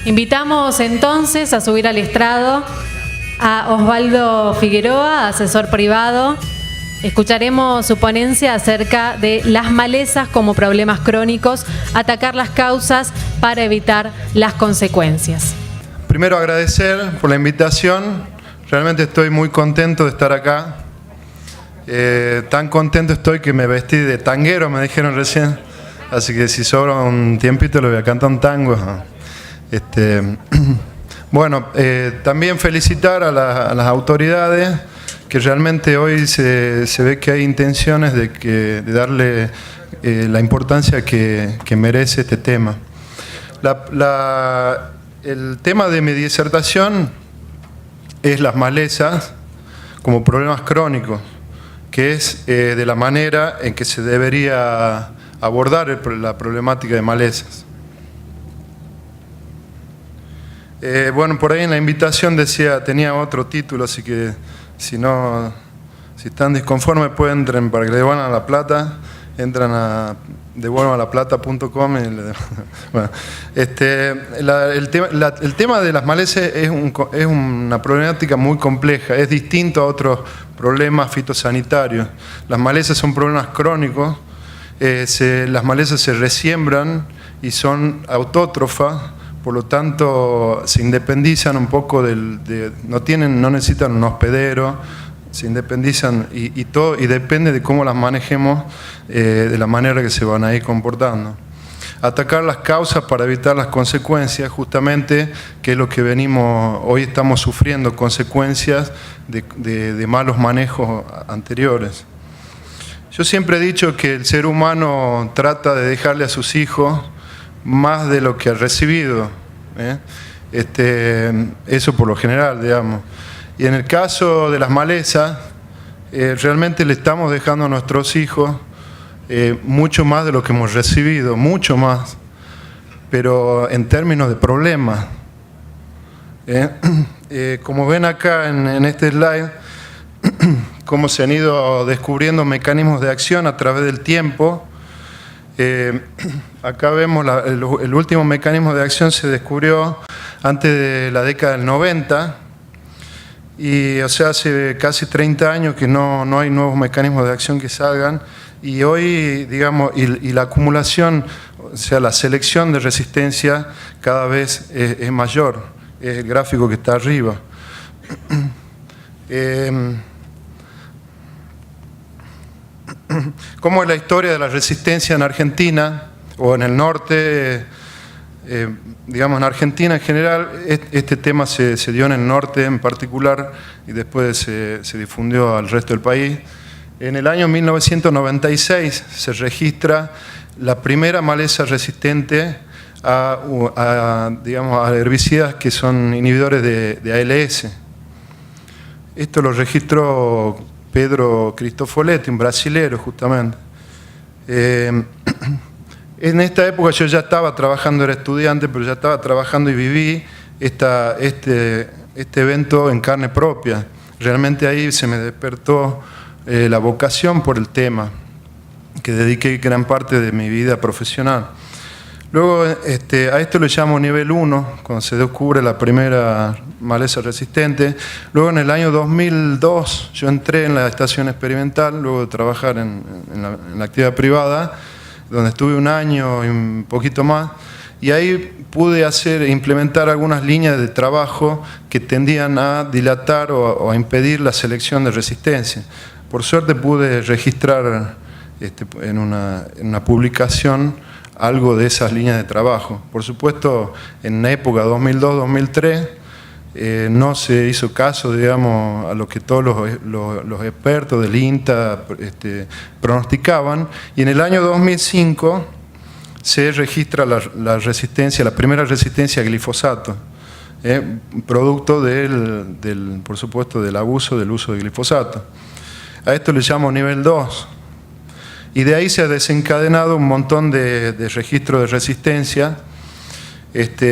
Invitamos entonces a subir al estrado a Osvaldo Figueroa, asesor privado. Escucharemos su ponencia acerca de las malezas como problemas crónicos, atacar las causas para evitar las consecuencias. Primero agradecer por la invitación. Realmente estoy muy contento de estar acá. Tan contento estoy que me vestí de tanguero, me dijeron recién. Así que si sobra un tiempito le voy a cantar un tango. Bueno, también felicitar a las autoridades, que realmente hoy se ve que hay intenciones de darle la importancia que merece este tema. El tema de mi disertación es las malezas como problemas crónicos, que es de la manera en que se debería abordar la problemática de malezas. Bueno, por ahí en la invitación decía, tenía otro título, así que si están disconformes, pueden entrar para que le devuelvan la plata, entran a devuelvanlaplata.com. Bueno, el tema de las malezas es una problemática muy compleja, es distinto a otros problemas fitosanitarios. Las malezas son problemas crónicos, las malezas se resiembran y son autótrofas. Por lo tanto, se independizan un poco no necesitan un hospedero, se independizan y depende de cómo las manejemos, de la manera que se van a ir comportando. Atacar las causas para evitar las consecuencias, justamente, que es lo que hoy estamos sufriendo, consecuencias de malos manejos anteriores. Yo siempre he dicho que el ser humano trata de dejarle a sus hijos más de lo que ha recibido, eso por lo general, digamos. Y en el caso de las malezas, realmente le estamos dejando a nuestros hijos mucho más de lo que hemos recibido, mucho más, pero en términos de problemas. Como ven acá en este slide, cómo se han ido descubriendo mecanismos de acción a través del tiempo. Acá vemos el último mecanismo de acción se descubrió antes de la década del 90 y o sea hace casi 30 años que no hay nuevos mecanismos de acción que salgan y hoy digamos y la acumulación, o sea la selección de resistencia cada vez es mayor, es el gráfico que está arriba. ¿Cómo es la historia de la resistencia en Argentina o en el norte? Digamos, en Argentina en general, este tema se dio en el norte en particular y después se difundió al resto del país. En el año 1996 se registra la primera maleza resistente a herbicidas que son inhibidores de ALS. Esto lo registró Pedro Cristofoletti, un brasilero justamente. En esta época yo ya estaba trabajando, era estudiante, pero ya estaba trabajando y viví este evento en carne propia. Realmente ahí se me despertó la vocación por el tema, que dediqué gran parte de mi vida profesional. Luego a esto le llamo nivel 1, cuando se descubre la primera maleza resistente. Luego en el año 2002 yo entré en la estación experimental, luego de trabajar en la actividad privada, donde estuve un año y un poquito más, y ahí pude implementar algunas líneas de trabajo que tendían a dilatar o a impedir la selección de resistencia. Por suerte pude registrar en una publicación algo de esas líneas de trabajo. Por supuesto, en la época 2002-2003 no se hizo caso, digamos, a lo que todos los expertos del INTA pronosticaban, y en el año 2005 se registra la resistencia, la primera resistencia a glifosato, producto por supuesto, del abuso del uso de glifosato. A esto le llamo nivel 2. Y de ahí se ha desencadenado un montón de registros de resistencia.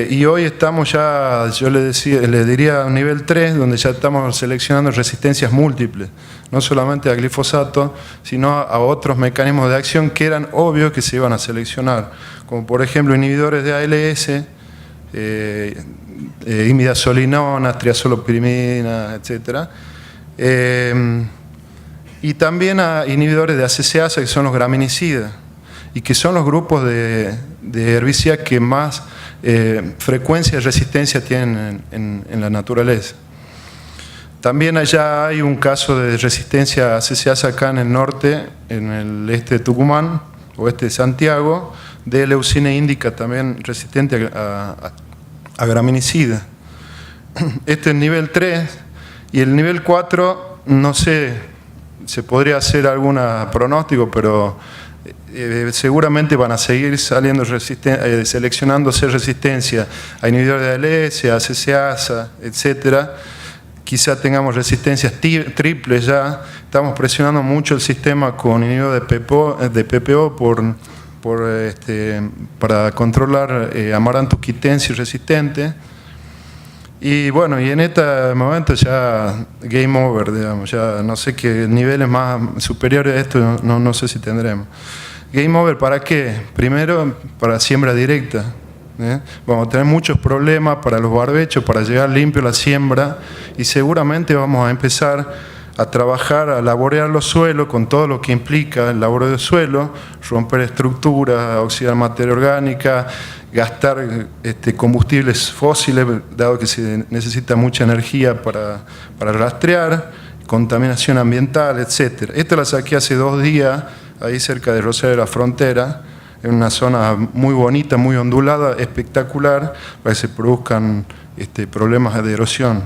Y hoy estamos ya, yo le diría a nivel 3, donde ya estamos seleccionando resistencias múltiples, no solamente a glifosato, sino a otros mecanismos de acción que eran obvios que se iban a seleccionar, como por ejemplo inhibidores de ALS, imidazolinonas, triazolopyrimina, etc. Y también a inhibidores de ACCasa, que son los graminicidas, y que son los grupos de herbicidas que más frecuencia y resistencia tienen en la naturaleza. También allá hay un caso de resistencia a ACCasa acá en el norte, en el este de Tucumán, oeste de Santiago, de leucina índica también resistente a graminicida. Este es el nivel 3, y el nivel 4, no sé, se podría hacer algún pronóstico, pero seguramente van a seguir saliendo seleccionándose resistencia a inhibidores de ALS, a ACCasa, etc. Quizá tengamos resistencias triples ya. Estamos presionando mucho el sistema con inhibidores de PPO para controlar Amaranthus quitensis resistente. Y bueno, y en este momento ya game over, digamos, ya no sé qué niveles más superiores a esto, no sé si tendremos. Game over, ¿para qué? Primero, para siembra directa. Vamos a tener muchos problemas para los barbechos, para llegar limpio a la siembra, y seguramente vamos a empezar a trabajar, a laborear los suelos con todo lo que implica el labor del suelo, romper estructuras, oxidar materia orgánica, gastar combustibles fósiles, dado que se necesita mucha energía para rastrear, contaminación ambiental, etc. Esto lo saqué hace 2 días, ahí cerca de Rosario de la Frontera, en una zona muy bonita, muy ondulada, espectacular, para que se produzcan problemas de erosión.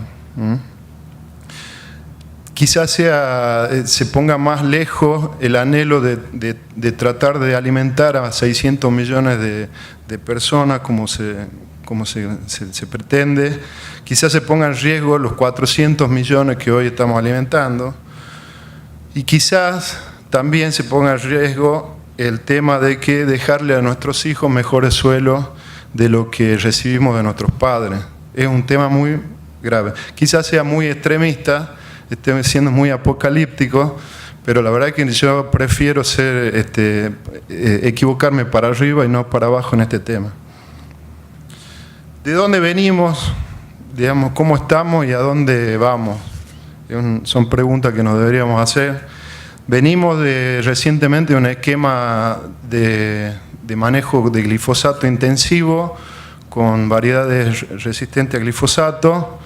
Quizás se ponga más lejos el anhelo de tratar de alimentar a 600 millones de personas como se pretende. Quizás se ponga en riesgo los 400 millones que hoy estamos alimentando. Y quizás también se ponga en riesgo el tema de que dejarle a nuestros hijos mejores suelos de lo que recibimos de nuestros padres. Es un tema muy grave. Quizás sea muy extremista, esté siendo muy apocalíptico, pero la verdad es que yo prefiero equivocarme para arriba y no para abajo en este tema. ¿De dónde venimos? Digamos, ¿cómo estamos y a dónde vamos? Son preguntas que nos deberíamos hacer. Venimos recientemente de un esquema de manejo de glifosato intensivo con variedades resistentes a glifosato,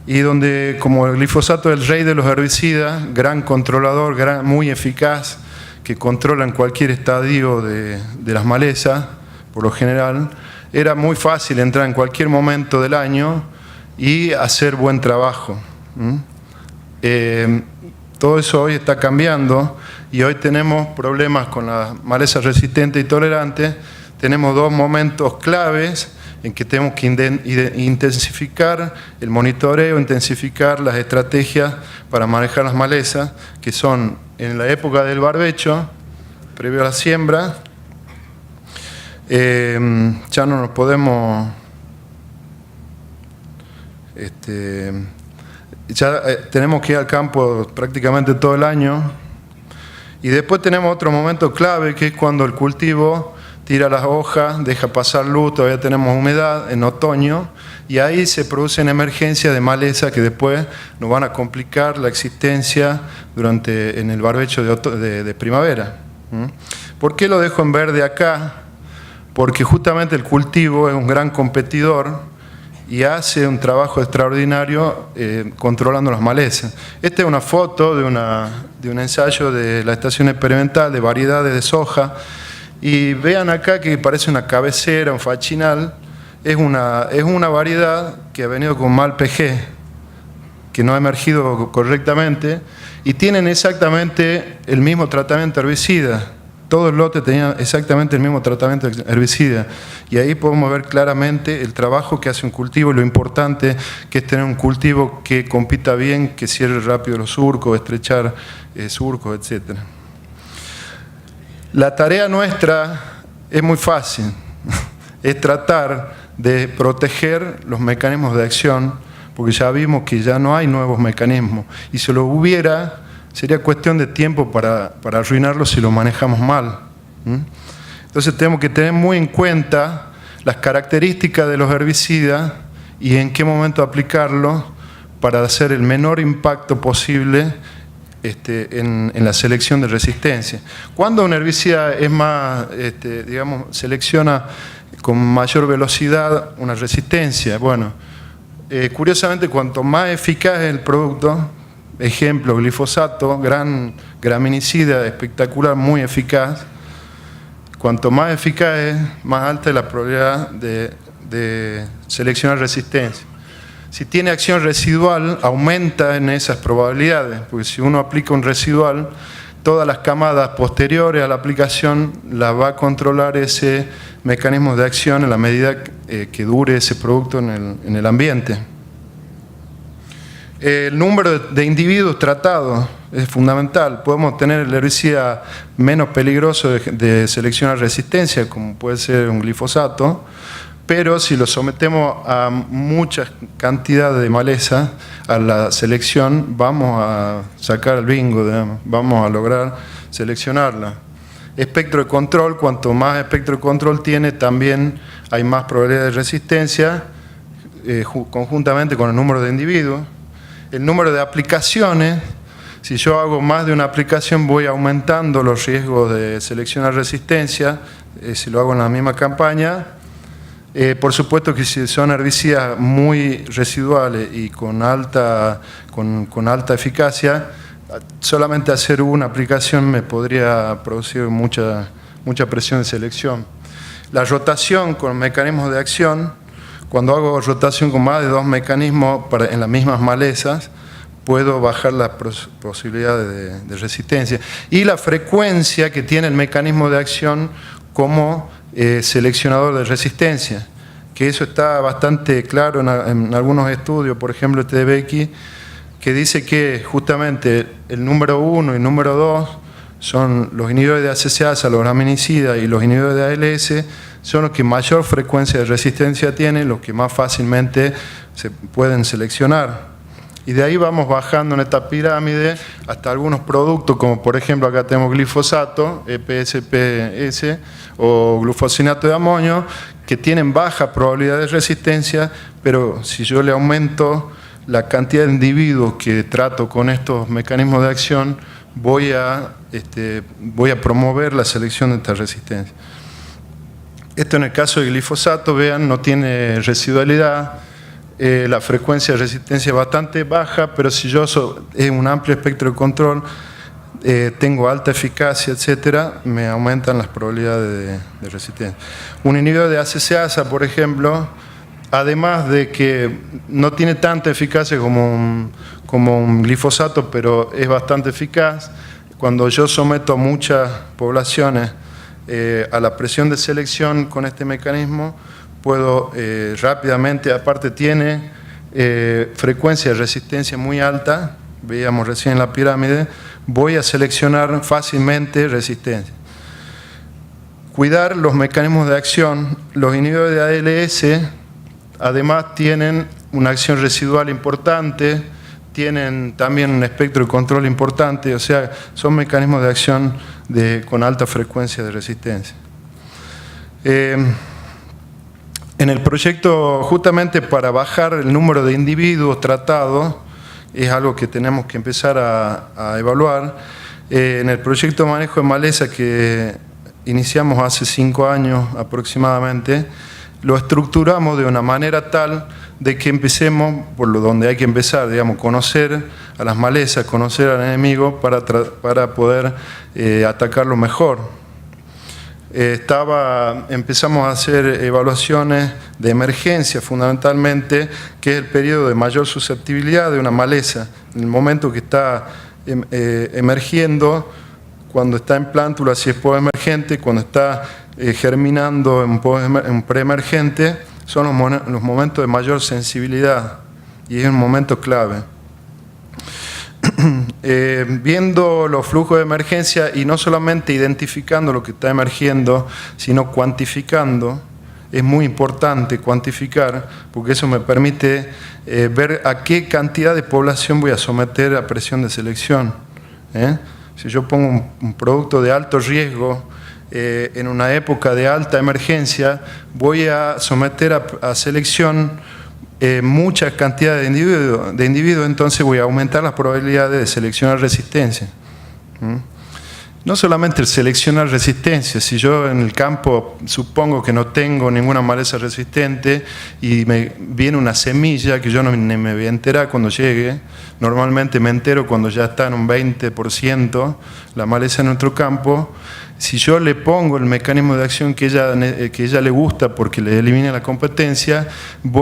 y donde, como el glifosato es el rey de los herbicidas, gran controlador, muy eficaz, que controla en cualquier estadio de las malezas, por lo general, era muy fácil entrar en cualquier momento del año y hacer buen trabajo. Todo eso hoy está cambiando, y hoy tenemos problemas con las malezas resistentes y tolerantes. Tenemos 2 momentos claves en que tenemos que intensificar el monitoreo, intensificar las estrategias para manejar las malezas, que son en la época del barbecho, previo a la siembra. Ya no nos podemos... tenemos que ir al campo prácticamente todo el año. Y después tenemos otro momento clave, que es cuando el cultivo tira las hojas, deja pasar luz, todavía tenemos humedad en otoño, y ahí se producen emergencias de maleza que después nos van a complicar la existencia en el barbecho de primavera. ¿Por qué lo dejo en verde acá? Porque justamente el cultivo es un gran competidor y hace un trabajo extraordinario controlando las malezas. Esta es una foto de un ensayo de la estación experimental de variedades de soja, y vean acá que parece una cabecera, un fachinal. Es una variedad que ha venido con mal PG, que no ha emergido correctamente, y tienen exactamente el mismo tratamiento herbicida. Todo el lote tenía exactamente el mismo tratamiento herbicida, y ahí podemos ver claramente el trabajo que hace un cultivo y lo importante que es tener un cultivo que compita bien, que cierre rápido los surcos, estrechar surcos, etc. La tarea nuestra es muy fácil, es tratar de proteger los mecanismos de acción, porque ya vimos que ya no hay nuevos mecanismos, y si lo hubiera, sería cuestión de tiempo para arruinarlo si lo manejamos mal. Entonces tenemos que tener muy en cuenta las características de los herbicidas y en qué momento aplicarlos para hacer el menor impacto posible en la selección de resistencia. Cuando un herbicida es más, digamos, selecciona con mayor velocidad una resistencia, bueno, curiosamente cuanto más eficaz es el producto, ejemplo, glifosato, gran graminicida, espectacular, muy eficaz, cuanto más eficaz es, más alta es la probabilidad de seleccionar resistencia. Si tiene acción residual, aumenta en esas probabilidades, porque si uno aplica un residual, todas las camadas posteriores a la aplicación las va a controlar ese mecanismo de acción en la medida que dure ese producto en el ambiente. El número de individuos tratados es fundamental. Podemos tener el herbicida menos peligroso de seleccionar resistencia, como puede ser un glifosato, pero si lo sometemos a muchas cantidades de maleza a la selección, vamos a sacar el bingo, digamos, vamos a lograr seleccionarla. Espectro de control, cuanto más espectro de control tiene, también hay más probabilidad de resistencia, conjuntamente con el número de individuos. El número de aplicaciones, si yo hago más de una aplicación, voy aumentando los riesgos de seleccionar resistencia, si lo hago en la misma campaña. Por supuesto que si son herbicidas muy residuales y con alta eficacia, solamente hacer una aplicación me podría producir mucha presión de selección. La rotación con mecanismos de acción, cuando hago rotación con más de 2 mecanismos en las mismas malezas, puedo bajar las posibilidades de resistencia. Y la frecuencia que tiene el mecanismo de acción como seleccionador de resistencia, que eso está bastante claro en algunos estudios, por ejemplo este de Becky, que dice que justamente el número 1 y el número 2 son los inhibidores de ACCasa, los graminicidas y los inhibidores de ALS, son los que mayor frecuencia de resistencia tienen, los que más fácilmente se pueden seleccionar. Y de ahí vamos bajando en esta pirámide hasta algunos productos, como por ejemplo acá tenemos glifosato, EPSPS o glufosinato de amonio, que tienen baja probabilidad de resistencia, pero si yo le aumento la cantidad de individuos que trato con estos mecanismos de acción, voy a promover la selección de esta resistencia. Esto en el caso del glifosato, vean, no tiene residualidad, la frecuencia de resistencia es bastante baja, pero si yo es un amplio espectro de control, tengo alta eficacia, etcétera, me aumentan las probabilidades de resistencia. Un inhibidor de ACCasa, por ejemplo, además de que no tiene tanta eficacia como un glifosato, pero es bastante eficaz, cuando yo someto a muchas poblaciones a la presión de selección con este mecanismo, puedo rápidamente, aparte tiene frecuencia de resistencia muy alta, veíamos recién en la pirámide, voy a seleccionar fácilmente resistencia. Cuidar los mecanismos de acción. Los inhibidores de ALS además tienen una acción residual importante, tienen también un espectro de control importante, o sea, son mecanismos de acción con alta frecuencia de resistencia. En el proyecto, justamente para bajar el número de individuos tratados, es algo que tenemos que empezar a evaluar. En el proyecto de manejo de maleza que iniciamos hace 5 años aproximadamente, lo estructuramos de una manera tal de que empecemos por donde hay que empezar, digamos, conocer a las malezas, conocer al enemigo para poder atacarlo mejor. Empezamos a hacer evaluaciones de emergencia fundamentalmente, que es el periodo de mayor susceptibilidad de una maleza. En el momento que está emergiendo, cuando está en plántula si es postemergente, cuando está germinando en preemergente, son los momentos de mayor sensibilidad y es un momento clave. Viendo los flujos de emergencia y no solamente identificando lo que está emergiendo, sino cuantificando, es muy importante cuantificar, porque eso me permite ver a qué cantidad de población voy a someter a presión de selección. Si yo pongo un producto de alto riesgo en una época de alta emergencia, voy a someter a selección mucha cantidad de individuos, entonces voy a aumentar las probabilidades de seleccionar resistencia. No solamente el seleccionar resistencia, si yo en el campo supongo que no tengo ninguna maleza resistente y me viene una semilla que yo no me voy a enterar cuando llegue, normalmente me entero cuando ya está en un 20% la maleza en nuestro campo, si yo le pongo el mecanismo de acción que ella le gusta porque le elimina la competencia,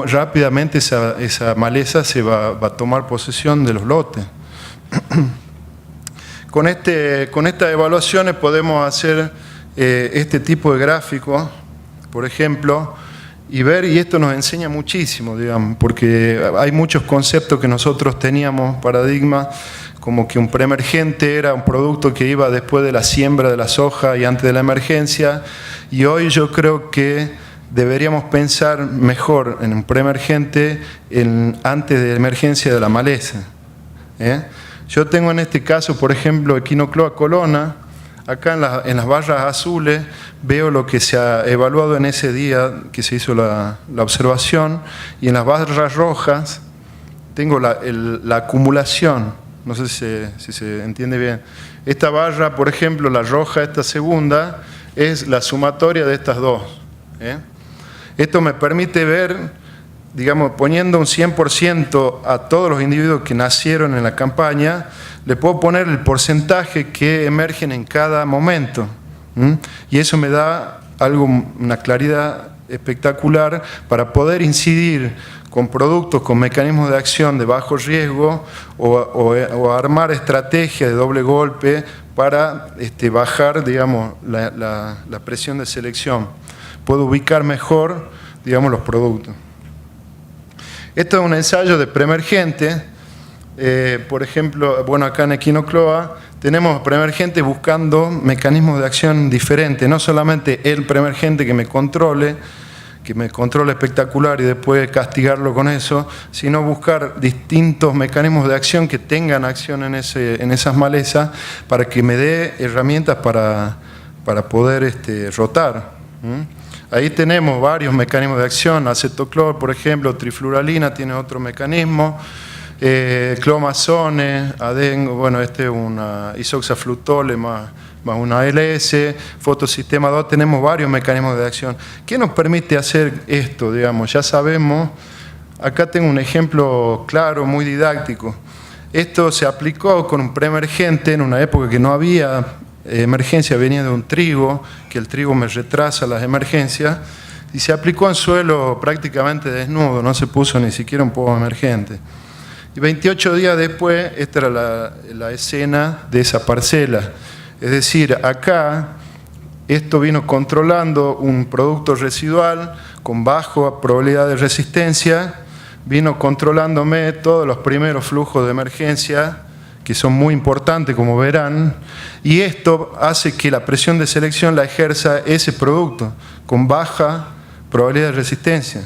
rápidamente esa maleza va a tomar posesión de los lotes. Con estas evaluaciones podemos hacer este tipo de gráficos, por ejemplo, y esto nos enseña muchísimo, digamos, porque hay muchos conceptos que nosotros teníamos, paradigmas, como que un preemergente era un producto que iba después de la siembra de la soja y antes de la emergencia, y hoy yo creo que deberíamos pensar mejor en un preemergente antes de la emergencia de la maleza. Yo tengo en este caso, por ejemplo, Echinocloa colonna. Acá en las barras azules veo lo que se ha evaluado en ese día que se hizo la observación, y en las barras rojas tengo la acumulación. No sé si se entiende bien. Esta barra, por ejemplo, la roja, esta segunda, es la sumatoria de estas dos. Esto me permite ver, digamos, poniendo un 100% a todos los individuos que nacieron en la campaña, le puedo poner el porcentaje que emergen en cada momento. Y eso me da una claridad espectacular para poder incidir con productos, con mecanismos de acción de bajo riesgo o armar estrategias de doble golpe para bajar, digamos, la presión de selección. Puedo ubicar mejor, digamos, los productos. Esto es un ensayo de preemergente. Por ejemplo, bueno, acá en Echinocloa tenemos preemergentes buscando mecanismos de acción diferentes, no solamente el preemergente que me controle espectacular y después castigarlo con eso, sino buscar distintos mecanismos de acción que tengan acción en esas malezas para que me dé herramientas para poder rotar. Ahí tenemos varios mecanismos de acción, acetoclor, por ejemplo, trifluralina tiene otro mecanismo, clomazone, adengo, bueno, es una isoxaflutole más una ALS, fotosistema 2, tenemos varios mecanismos de acción. ¿Qué nos permite hacer esto? Digamos, ya sabemos, acá tengo un ejemplo claro, muy didáctico. Esto se aplicó con un preemergente en una época que no había emergencia, venía de un trigo, que el trigo me retrasa las emergencias, y se aplicó en suelo prácticamente desnudo, no se puso ni siquiera un poco emergente. Y 28 días después, esta era la escena de esa parcela. Es decir, acá esto vino controlando un producto residual con baja probabilidad de resistencia, vino controlándome todos los primeros flujos de emergencia, que son muy importantes, como verán, y esto hace que la presión de selección la ejerza ese producto con baja probabilidad de resistencia.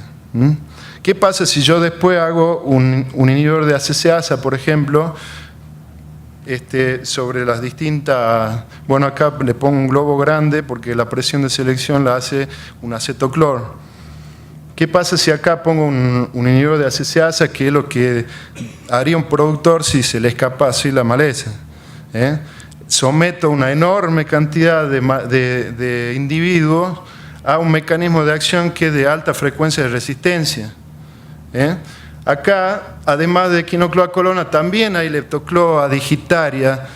¿Qué pasa si yo después hago un inhibidor de ACCasa, por ejemplo, sobre las distintas... Bueno, acá le pongo un globo grande porque la presión de selección la hace un acetoclor. ¿Qué pasa si acá pongo un inhibidor de ACCasa, que es lo que haría un productor si se le escapa así la maleza? Someto una enorme cantidad de individuos a un mecanismo de acción que es de alta frecuencia de resistencia. Acá, además de Echinocloa colonna, también hay Leptocloa digitaria.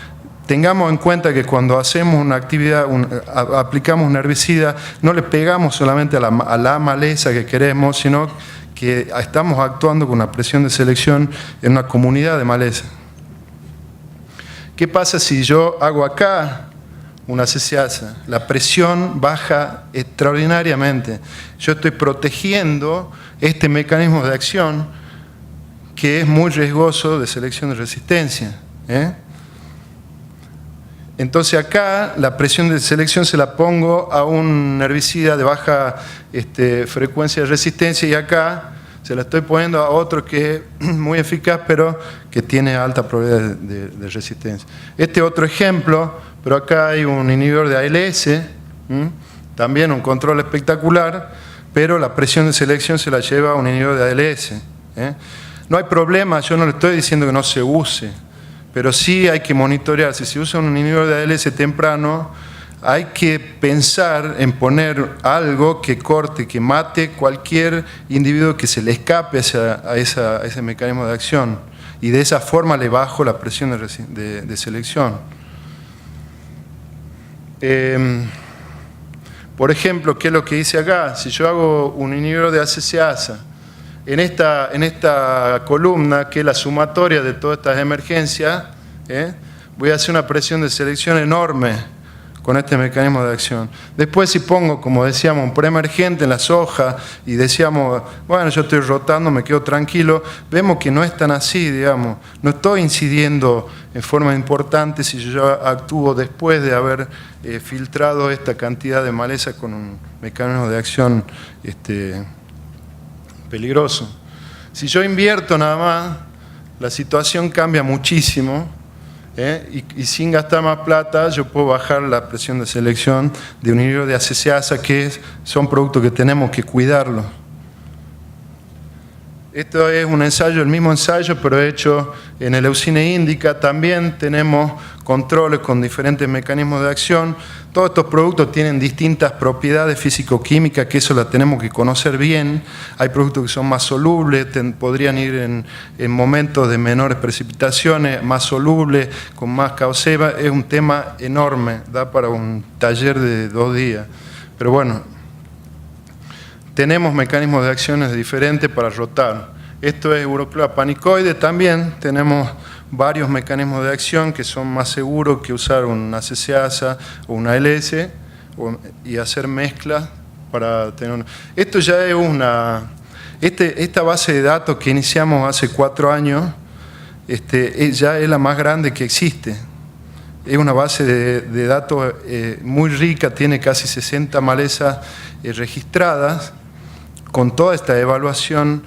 Tengamos en cuenta que cuando hacemos una actividad, aplicamos un herbicida, no le pegamos solamente a la maleza que queremos, sino que estamos actuando con una presión de selección en una comunidad de maleza. ¿Qué pasa si yo hago acá una ACCasa? La presión baja extraordinariamente. Yo estoy protegiendo este mecanismo de acción que es muy riesgoso de selección de resistencia. Entonces acá la presión de selección se la pongo a un herbicida de baja frecuencia de resistencia, y acá se la estoy poniendo a otro que es muy eficaz pero que tiene alta probabilidad de resistencia. Este otro ejemplo, pero acá hay un inhibidor de ALS, También un control espectacular, pero la presión de selección se la lleva a un inhibidor de ALS. No hay problema, yo no le estoy diciendo que no se use, pero sí hay que monitorear. Si se usa un inhibidor de ALS temprano, hay que pensar en poner algo que corte, que mate cualquier individuo que se le escape a ese mecanismo de acción. Y de esa forma le bajo la presión de selección. Por ejemplo, ¿qué es lo que hice acá? Si yo hago un inhibidor de ACCasa, en esta columna, que es la sumatoria de todas estas emergencias, voy a hacer una presión de selección enorme con este mecanismo de acción. Después, si pongo, como decíamos, un preemergente en las hojas y decíamos, bueno, yo estoy rotando, me quedo tranquilo, vemos que no es tan así, digamos. No estoy incidiendo en forma importante si yo actúo después de haber filtrado esta cantidad de maleza con un mecanismo de acción peligroso. Si yo invierto nada más, la situación cambia muchísimo. Y sin gastar más plata yo puedo bajar la presión de selección de un inhibidor de ACCasa, que son productos que tenemos que cuidarlos. Esto es un ensayo, el mismo ensayo, pero hecho en el Leucine índica. También tenemos controles con diferentes mecanismos de acción. Todos estos productos tienen distintas propiedades físico-químicas, que eso la tenemos que conocer bien. Hay productos que son más solubles, podrían ir en momentos de menores precipitaciones, más solubles, con más causeba. Es un tema enorme, da para un taller de 2 días. Pero bueno, tenemos mecanismos de acciones diferentes para rotar. Esto es Urocloa panicoide. También tenemos varios mecanismos de acción que son más seguros que usar una ACCasa o una ALS y hacer mezclas para tener. Esto ya es esta base de datos que iniciamos hace 4 años, ya es la más grande que existe. Es una base de datos muy rica, tiene casi 60 malezas registradas, con toda esta evaluación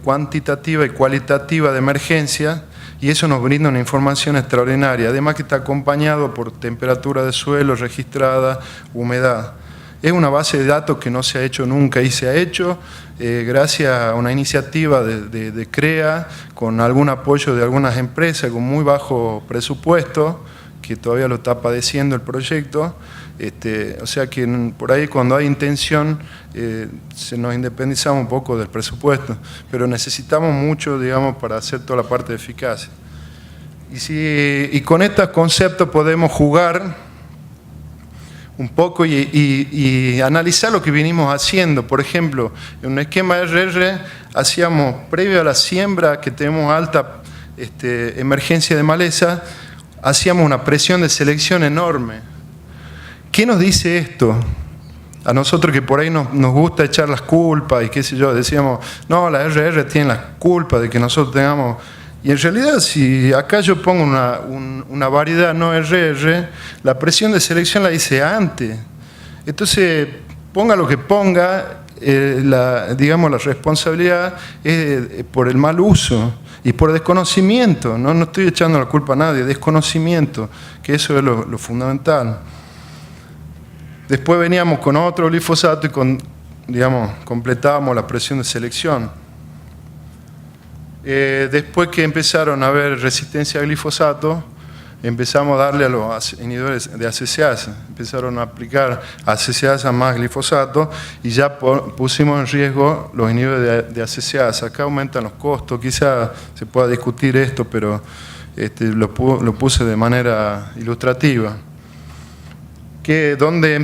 cuantitativa y cualitativa de emergencia, y eso nos brinda una información extraordinaria, además que está acompañado por temperatura de suelo registrada, humedad. Es una base de datos que no se ha hecho nunca y se ha hecho gracias a una iniciativa de CREA, con algún apoyo de algunas empresas con muy bajo presupuesto, que todavía lo está padeciendo el proyecto. O sea que por ahí, cuando hay intención, se nos independizamos un poco del presupuesto, pero necesitamos mucho, digamos, para hacer toda la parte de eficacia. Y con estos conceptos podemos jugar un poco y analizar lo que vinimos haciendo. Por ejemplo, en un esquema RR hacíamos, previo a la siembra, que tenemos alta emergencia de maleza, hacíamos una presión de selección enorme. ¿Qué nos dice esto? A nosotros, que por ahí nos gusta echar las culpas y qué sé yo, decíamos, no, la RR tiene la culpa de que nosotros tengamos. Y en realidad, si acá yo pongo una variedad no RR, la presión de selección la hice antes. Entonces, ponga lo que ponga, digamos, la responsabilidad es por el mal uso y por desconocimiento. No estoy echando la culpa a nadie, desconocimiento, que eso es lo fundamental. Después veníamos con otro glifosato y completábamos la presión de selección. Después que empezaron a haber resistencia a glifosato, empezamos a darle a los inhibidores de ACCasa. Empezaron a aplicar ACCasa más glifosato y ya pusimos en riesgo los inhibidores de ACCasa. Acá aumentan los costos, quizá se pueda discutir esto, pero lo puse de manera ilustrativa. Donde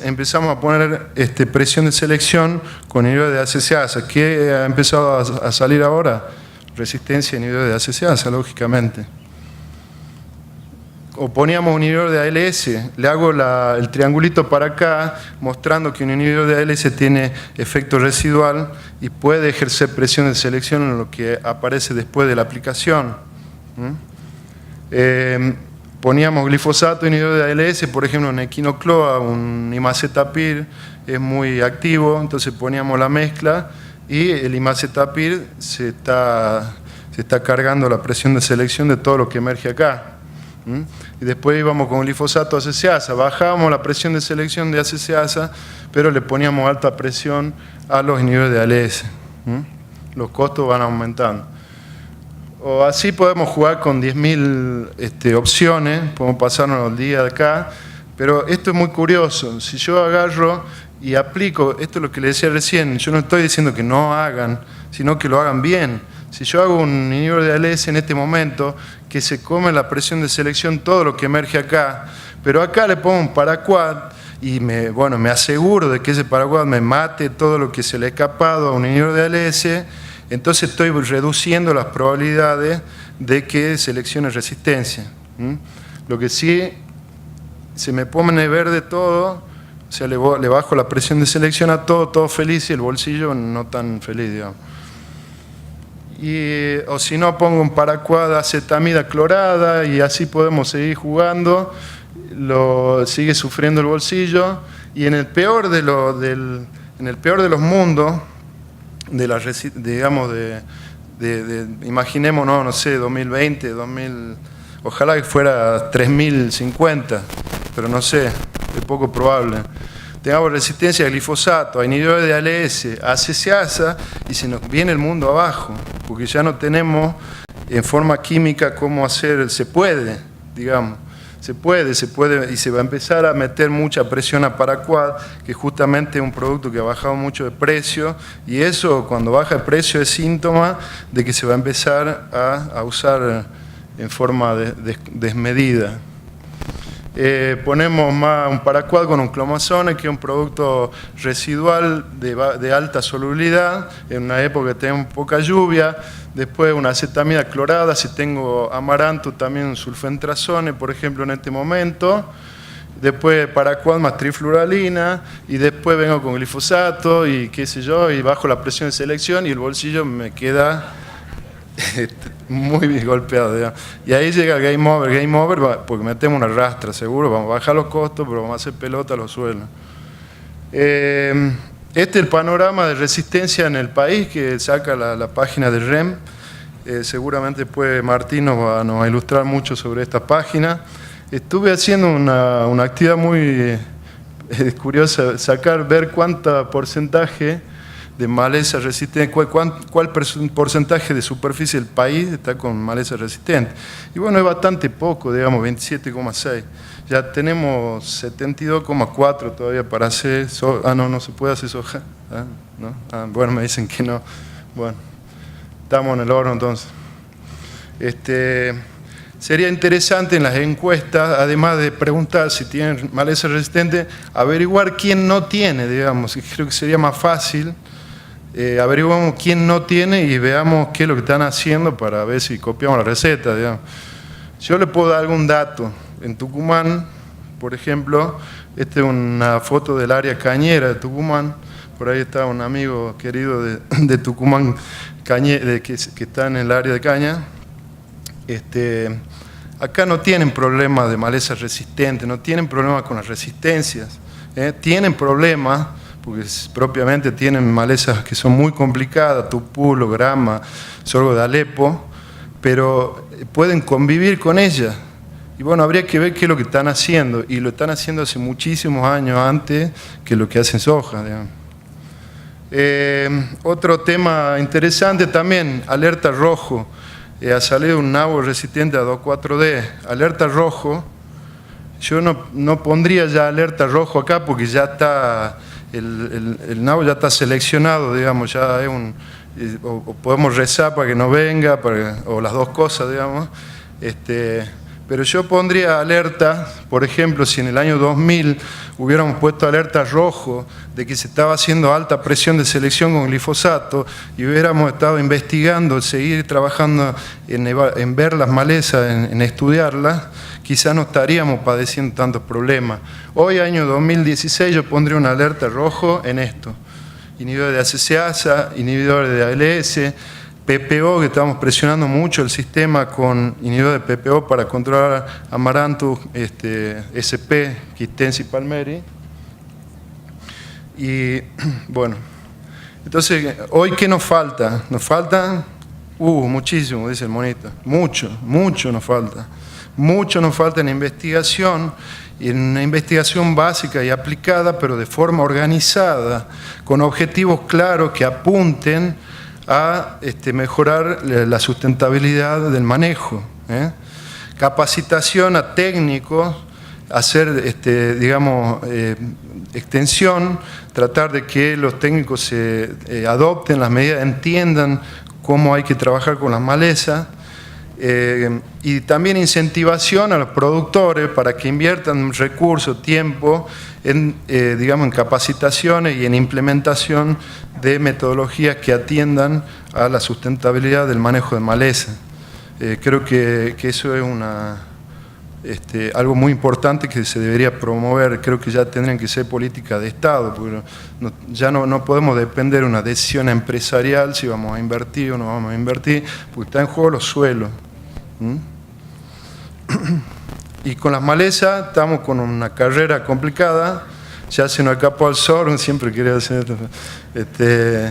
empezamos a poner presión de selección con inhibidores de ACCasa. ¿Qué ha empezado a salir ahora? Resistencia a inhibidores de ACCasa, lógicamente. O poníamos un inhibidor de ALS, le hago el triangulito para acá, mostrando que un inhibidor de ALS tiene efecto residual y puede ejercer presión de selección en lo que aparece después de la aplicación. Poníamos glifosato, inhibidor de ALS, por ejemplo, en equinocloa, un imacetapir es muy activo, entonces poníamos la mezcla y el imacetapir se está cargando la presión de selección de todo lo que emerge acá. Y después íbamos con glifosato ACCasa, bajábamos la presión de selección de ACCasa, pero le poníamos alta presión a los inhibidores de ALS. Los costos van aumentando. O así podemos jugar con 10.000 opciones, podemos pasarnos el día de acá, pero esto es muy curioso. Si yo agarro y aplico, esto es lo que le decía recién, yo no estoy diciendo que no hagan, sino que lo hagan bien. Si yo hago un inhibidor de ALS en este momento, que se come la presión de selección, todo lo que emerge acá, pero acá le pongo un paraquat y me aseguro de que ese paraquat me mate todo lo que se le ha escapado a un inhibidor de ALS, entonces estoy reduciendo las probabilidades de que seleccione resistencia. Lo que sí, se me pone verde todo, o sea, le bajo la presión de selección a todo feliz y el bolsillo no tan feliz, digamos. O si no, pongo un paraquat de acetamida clorada y así podemos seguir jugando, sigue sufriendo el bolsillo, y en el peor de los mundos, imaginémonos, no sé, 2020, ojalá que fuera 3050, pero no sé, es poco probable. Tengamos resistencia a glifosato, a inhibidores de ALS, a ACCasa, y se nos viene el mundo abajo, porque ya no tenemos en forma química cómo hacer, se puede, y se va a empezar a meter mucha presión a paraquat, que justamente es un producto que ha bajado mucho de precio, y eso, cuando baja el precio, es síntoma de que se va a empezar a usar en forma desmedida. Ponemos un paraquat con un clomazone, que es un producto residual de alta solubilidad, en una época que tenemos poca lluvia. Después una acetamida clorada, si tengo amaranto, también un sulfentrazone, por ejemplo, en este momento. Después paraquat más trifluoralina, y después vengo con glifosato y qué sé yo, y bajo la presión de selección, y el bolsillo me queda muy golpeado, digamos. Y ahí llega el game over, porque metemos una rastra, seguro, vamos a bajar los costos, pero vamos a hacer pelota a los suelos. Este es el panorama de resistencia en el país que saca la página de REM. Seguramente después Martín nos va a ilustrar mucho sobre esta página. Estuve haciendo una actividad muy curiosa, ver cuánto porcentaje de maleza resistente, cuál porcentaje de superficie del país está con maleza resistente. Y bueno, es bastante poco, digamos, 27,6. Ya tenemos 72,4 todavía para hacer soja. No se puede hacer soja. ¿No? Bueno, me dicen que no. Bueno, estamos en el horno entonces. Sería interesante en las encuestas, además de preguntar si tienen maleza resistente, averiguar quién no tiene, digamos. Y creo que sería más fácil. Averiguamos quién no tiene y veamos qué es lo que están haciendo para ver si copiamos la receta, digamos. Yo le puedo dar algún dato. En Tucumán, por ejemplo, esta es una foto del área cañera de Tucumán. Por ahí está un amigo querido de Tucumán que está en el área de caña. Acá no tienen problemas de maleza resistente, no tienen problemas con las resistencias. Tienen problemas porque propiamente tienen malezas que son muy complicadas, tupulo, grama, sorgo de Alepo, pero pueden convivir con ellas. Y bueno, habría que ver qué es lo que están haciendo, y lo están haciendo hace muchísimos años antes que lo que hacen soja, digamos. Otro tema interesante también, alerta rojo. Ha salido un nabo resistente a 2,4-D, alerta rojo. Yo no pondría ya alerta rojo acá porque ya está... El nabo ya está seleccionado, digamos, ya es o podemos rezar para que no venga, o las dos cosas, digamos. Pero yo pondría alerta, por ejemplo, si en el año 2000 hubiéramos puesto alerta rojo de que se estaba haciendo alta presión de selección con glifosato y hubiéramos estado investigando, seguir trabajando en ver las malezas, en estudiarlas, quizás no estaríamos padeciendo tantos problemas. Hoy, año 2016, yo pondría una alerta rojo en esto. Inhibidores de ACCasa, inhibidores de ALS, PPO, que estamos presionando mucho el sistema con inhibidores de PPO para controlar Amaranthus, SP, Quistense y Palmeri. Y bueno, entonces, ¿hoy qué nos falta? Nos falta muchísimo, dice el monito. Mucho nos falta. Mucho nos falta en investigación, y en una investigación básica y aplicada, pero de forma organizada, con objetivos claros que apunten a mejorar la sustentabilidad del manejo. Capacitación a técnicos, hacer, digamos, extensión, tratar de que los técnicos se adopten las medidas, entiendan cómo hay que trabajar con las malezas, y también incentivación a los productores para que inviertan recursos, tiempo, digamos, en capacitaciones y en implementación de metodologías que atiendan a la sustentabilidad del manejo de maleza. Creo que eso es algo muy importante que se debería promover. Creo que ya tendrían que ser políticas de Estado, porque ya no podemos depender de una decisión empresarial si vamos a invertir o no vamos a invertir, porque está en juego los suelos. Y con las malezas estamos con una carrera complicada. Ya se nos escapó al sorgo, siempre quería hacer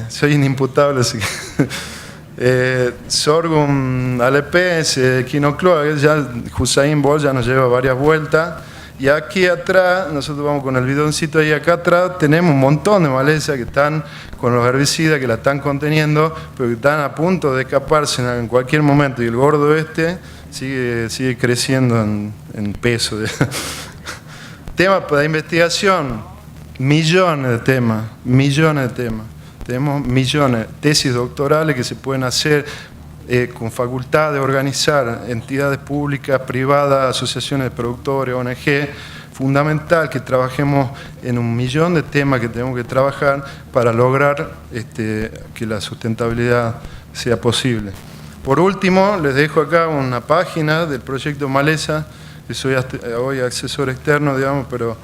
soy inimputable, así que sorghum, alepes, quinocloa, ya Usain Bolt ya nos lleva varias vueltas. Y aquí atrás, nosotros vamos con el bidoncito ahí acá atrás, tenemos un montón de malezas que están con los herbicidas, que la están conteniendo, pero que están a punto de escaparse en cualquier momento. Y el gordo sigue creciendo en peso. Temas para investigación, millones de temas. Tenemos millones, tesis doctorales que se pueden hacer con facultad de organizar entidades públicas, privadas, asociaciones de productores, ONG. Fundamental que trabajemos en un millón de temas que tenemos que trabajar para lograr que la sustentabilidad sea posible. Por último, les dejo acá una página del proyecto Maleza, que soy hoy asesor externo, digamos, pero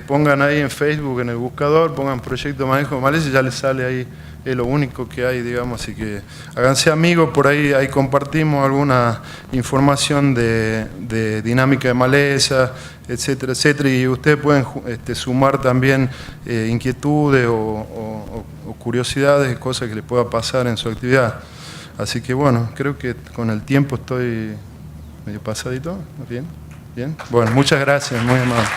pongan ahí en Facebook, en el buscador, pongan proyecto manejo de maleza y ya les sale ahí, es lo único que hay, digamos, así que háganse amigos, por ahí compartimos alguna información de dinámica de maleza, etcétera, etcétera, y ustedes pueden sumar también inquietudes o curiosidades, cosas que les pueda pasar en su actividad. Así que bueno, creo que con el tiempo estoy medio pasadito, ¿bien? Bien. Bueno, muchas gracias, muy amable.